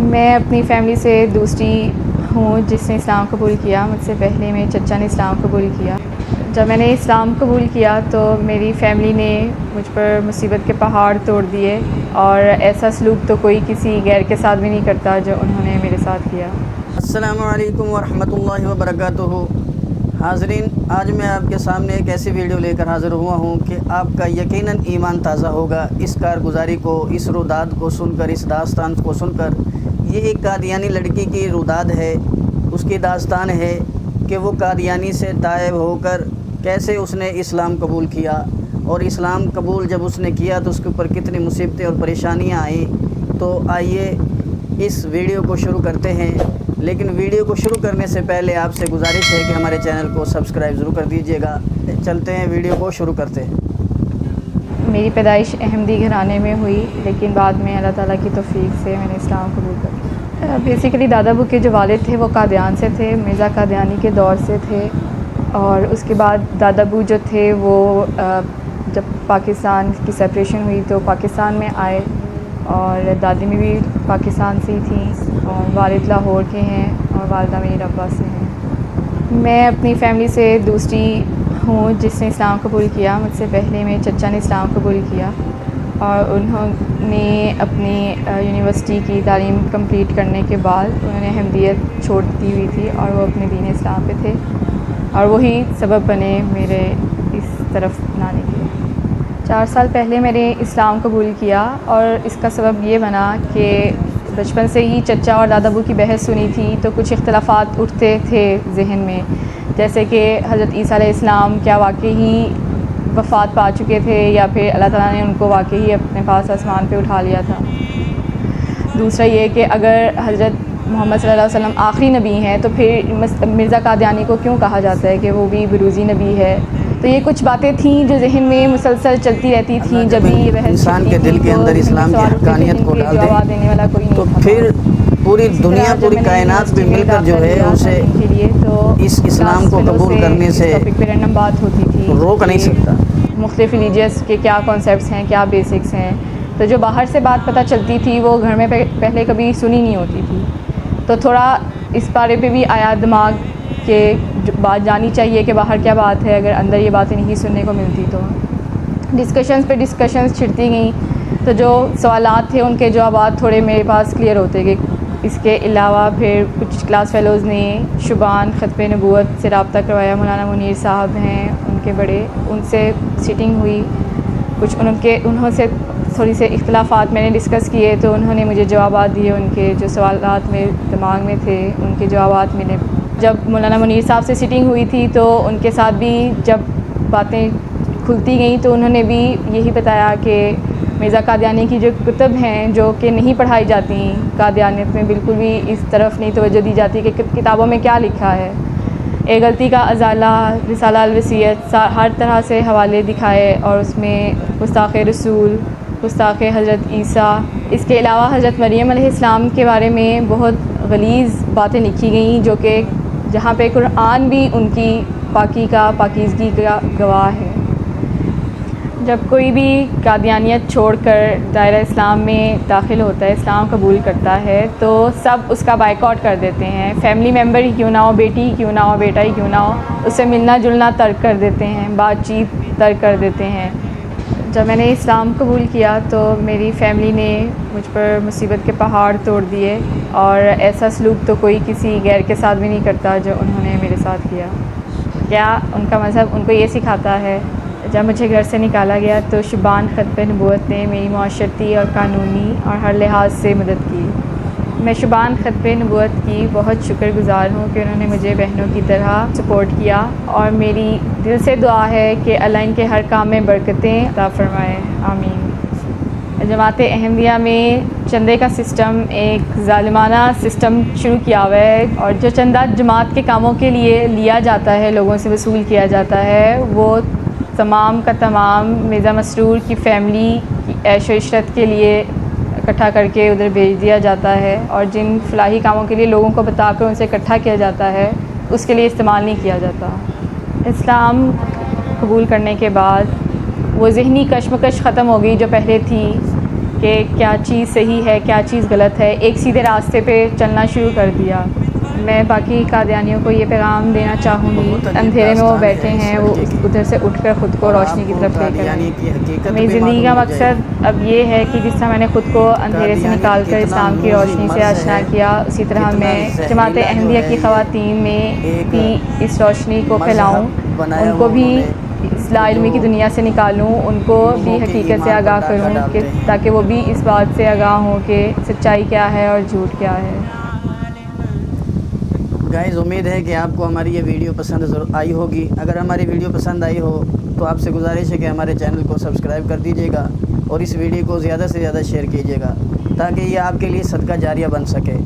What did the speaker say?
میں اپنی فیملی سے دوسری ہوں جس نے اسلام قبول کیا. مجھ سے پہلے میرے چچا نے اسلام قبول کیا. جب میں نے اسلام قبول کیا تو میری فیملی نے مجھ پر مصیبت کے پہاڑ توڑ دیے، اور ایسا سلوک تو کوئی کسی غیر کے ساتھ بھی نہیں کرتا جو انہوں نے میرے ساتھ کیا. السلام علیکم ورحمۃ اللہ وبرکاتہ. حاضرین، آج میں آپ کے سامنے ایک ایسی ویڈیو لے کر حاضر ہوا ہوں کہ آپ کا یقیناً ایمان تازہ ہوگا اس کارگزاری کو، اس روداد کو سن کر، اس داستان کو سن کر. یہ ایک قادیانی لڑکی کی روداد ہے. اس کی داستان ہے کہ وہ قادیانی سے تائب ہو کر کیسے اس نے اسلام قبول کیا، اور اسلام قبول جب اس نے کیا تو اس کے اوپر کتنی مصیبتیں اور پریشانیاں آئیں. تو آئیے اس ویڈیو کو شروع کرتے ہیں. لیکن ویڈیو کو شروع کرنے سے پہلے آپ سے گزارش ہے کہ ہمارے چینل کو سبسکرائب ضرور کر دیجیے گا. چلتے ہیں، ویڈیو کو شروع کرتے ہیں. میری پیدائش احمدی گھرانے میں ہوئی، لیکن بعد میں اللہ تعالیٰ کی توفیق سے میں نے اسلام قبول کیا. بیسیکلی دادا ابو کے جو والد تھے وہ قادیان سے تھے، مرزا قادیانی کے دور سے تھے. اور اس کے بعد دادا ابو جو تھے وہ جب پاکستان کی سپریشن ہوئی تو پاکستان میں آئے، اور دادی میں بھی پاکستان سے ہی تھیں، اور والد لاہور کے ہیں اور والدہ میری ربا سے ہیں. میں اپنی فیملی سے دوسری ہوں جس نے اسلام قبول کیا. مجھ سے پہلے میرے چچا نے اسلام قبول کیا، اور انہوں نے اپنی یونیورسٹی کی تعلیم کمپلیٹ کرنے کے بعد انہوں نے احمدیت چھوڑ دی ہوئی تھی، اور وہ اپنے دین اسلام پہ تھے، اور وہی سبب بنے میرے اس طرف لانے کے. 4 سال پہلے میں نے اسلام قبول کیا، اور اس کا سبب یہ بنا کہ بچپن سے ہی چچا اور دادا ابو کی بحث سنی تھی تو کچھ اختلافات اٹھتے تھے ذہن میں، جیسے کہ حضرت عیسیٰ علیہ السلام کیا واقعی وفات پا چکے تھے، یا پھر اللہ تعالیٰ نے ان کو واقعی اپنے پاس آسمان پہ اٹھا لیا تھا. دوسرا یہ کہ اگر حضرت محمد صلی اللہ علیہ وسلم آخری نبی ہیں تو پھر مرزا قادیانی کو کیوں کہا جاتا ہے کہ وہ بھی بروزی نبی ہے. تو یہ کچھ باتیں تھیں جو ذہن میں مسلسل چلتی رہتی تھیں. جب بھی یہ بحث انسان کے دل کے اندر اسلام کی حقانیت کو ڈال جواب دینے والا کوئی دے تو نہیں تھا. پھر پوری دنیا، پوری کائنات بھی مل کر جو ہے اسے اس اسلام کو قبول کرنے سے ٹاپک پہ رینڈم بات ہوتی تھی، روک نہیں سکتا. مختلف ریلیجیس کے کیا کانسیپٹس ہیں، کیا بیسکس ہیں. تو جو باہر سے بات پتہ چلتی تھی وہ گھر میں پہلے کبھی سنی نہیں ہوتی تھی. تو تھوڑا اس بارے پہ بھی آیا دماغ کہ بات جانی چاہیے کہ باہر کیا بات ہے، اگر اندر یہ باتیں نہیں سننے کو ملتی. تو ڈسکشنز پہ ڈسکشنز چھڑتی گئیں، تو جو سوالات تھے ان کے جوابات تھوڑے میرے پاس کلیئر ہوتے گئے. اس کے علاوہ پھر کچھ کلاس فیلوز نے شبان ختم نبوت سے رابطہ کروایا. مولانا منیر صاحب ہیں ان کے بڑے، ان سے سیٹنگ ہوئی. کچھ انہوں سے تھوڑی سے اختلافات میں نے ڈسکس کیے، تو انہوں نے مجھے جوابات دیے. ان کے جو سوالات میں دماغ میں تھے ان کے جوابات ملے. جب مولانا منیر صاحب سے سیٹنگ ہوئی تھی تو ان کے ساتھ بھی جب باتیں کھلتی گئیں تو انہوں نے بھی یہی بتایا کہ مرزا قادیانی کی جو کتب ہیں جو کہ نہیں پڑھائی جاتی، قادیانیت میں بالکل بھی اس طرف نہیں توجہ دی جاتی کہ کتابوں میں کیا لکھا ہے. ایک غلطی کا ازالہ، رسالہ الوصیت، ہر طرح سے حوالے دکھائے، اور اس میں گستاخ رسول، گستاخ حضرت عیسیٰ. اس کے علاوہ حضرت مریم علیہ السلام کے بارے میں بہت غلیظ باتیں لکھی گئیں، جو کہ جہاں پہ قرآن بھی ان کی پاکی کا، پاکیزگی کا گواہ ہے. جب کوئی بھی قادیانیت چھوڑ کر دائرہ اسلام میں داخل ہوتا ہے، اسلام قبول کرتا ہے، تو سب اس کا بائیکاٹ کر دیتے ہیں. فیملی ممبر ہی کیوں نہ ہو، بیٹی ہی کیوں نہ ہو، بیٹا ہی کیوں نہ ہو، اس سے ملنا جلنا ترک کر دیتے ہیں، بات چیت ترک کر دیتے ہیں. جب میں نے اسلام قبول کیا تو میری فیملی نے مجھ پر مصیبت کے پہاڑ توڑ دیے، اور ایسا سلوک تو کوئی کسی غیر کے ساتھ بھی نہیں کرتا جو انہوں نے میرے ساتھ کیا. کیا ان کا مذہب ان کو یہ سکھاتا ہے. جب مجھے گھر سے نکالا گیا تو شبان ختم نبوت نے میری معاشرتی اور قانونی اور ہر لحاظ سے مدد کی. میں شبان ختم نبوت کی بہت شکر گزار ہوں کہ انہوں نے مجھے بہنوں کی طرح سپورٹ کیا، اور میری دل سے دعا ہے کہ اللہ ان کے ہر کام میں برکتیں عطا فرمائے. آمین. جماعت احمدیہ میں چندے کا سسٹم ایک ظالمانہ سسٹم شروع کیا ہوا ہے، اور جو چندہ جماعت کے کاموں کے لیے لیا جاتا ہے، لوگوں سے وصول کیا جاتا ہے، وہ تمام کا تمام مرزا مسرور کی فیملی کی عیش و عشرت کے لیے اکٹھا کر کے ادھر بھیج دیا جاتا ہے، اور جن فلاحی کاموں کے لیے لوگوں کو بتا کر ان سے اکٹھا کیا جاتا ہے اس کے لیے استعمال نہیں کیا جاتا. اسلام قبول کرنے کے بعد وہ ذہنی کشمکش ختم ہو گئی جو پہلے تھی کہ کیا چیز صحیح ہے کیا چیز غلط ہے، ایک سیدھے راستے پہ چلنا شروع کر دیا۔ میں باقی قادیانیوں کو یہ پیغام دینا چاہوں گی، بہت عجیب اندھیرے میں وہ داستان ہے بیٹھے اس ہیں، وہ لڑکے کی، ادھر سے اٹھ کر خود کو اور روشنی آپ کی کو طرف لے کر قادیانی آئیں۔ کی حقیقت میری بھی زندگی معلوم کا ہو جائے گی۔ مقصد اب یہ ہے کہ جس طرح میں نے خود کو اندھیرے سے قادیانی نکال کر کتنا اسلام کی موذی روشنی سے مرض آشنا ہے، کیا، اسی طرح کتنا میں جماعت زہریلا جو احمدیہ ہے کی یہ خواتین میں ایک بھی اس روشنی کو پھیلاؤں، مذہب بنایا ان کو ہوا بھی انہوں نے اصلاح کہ جو علمی کی دنیا سے نکالوں، ان کو بھی لوگوں کے حقیقت سے ایمان پر آگاہ ڈاکہ کروں کہ ڈالتے ہیں۔ تاکہ وہ بھی اس بات سے آگاہ ہوں کہ سچائی کیا ہے اور جھوٹ کیا ہے۔ گائز امید ہے کہ آپ کو ہماری یہ ویڈیو پسند ضرور آئی ہوگی۔ اگر ہماری ویڈیو پسند آئی ہو تو آپ سے گزارش ہے کہ ہمارے چینل کو سبسکرائب کر دیجیے گا اور اس ویڈیو کو زیادہ سے زیادہ شیئر کیجیے گا تاکہ یہ آپ کے لیے صدقہ جاریہ بن سکے۔